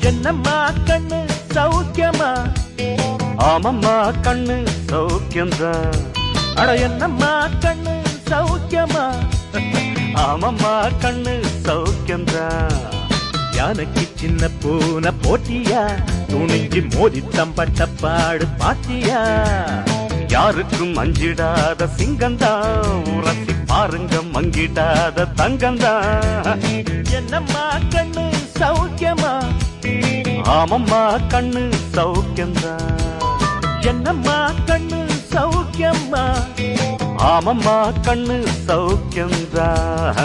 என்னம்மா கண்ணு சௌக்கியமா? ஆமம்மா கண்ணு சௌக்கியம்தான். அட என்னம்மா கண்ணு சௌக்கியமா? ஆமம்மா கண்ணு சௌக்கியம்தான். யானைக்கு சின்ன பூனை போட்டியா? துணிஞ்சு மோதி தம்பட்ட பாடு பாத்தியா? யாருக்கும் அஞ்சிடாத சிங்கந்தான், உரசி பாருங்க மங்கிடாத தங்கந்தான். என்னம்மா கண்ணு சௌக்கியமா? ஆமம்மா கண்ணு சௌக்கியம்தான். என்னம்மா கண்ணு சௌக்கியமா? ஆமம்மா கண்ணு சௌக்கியம்தான்.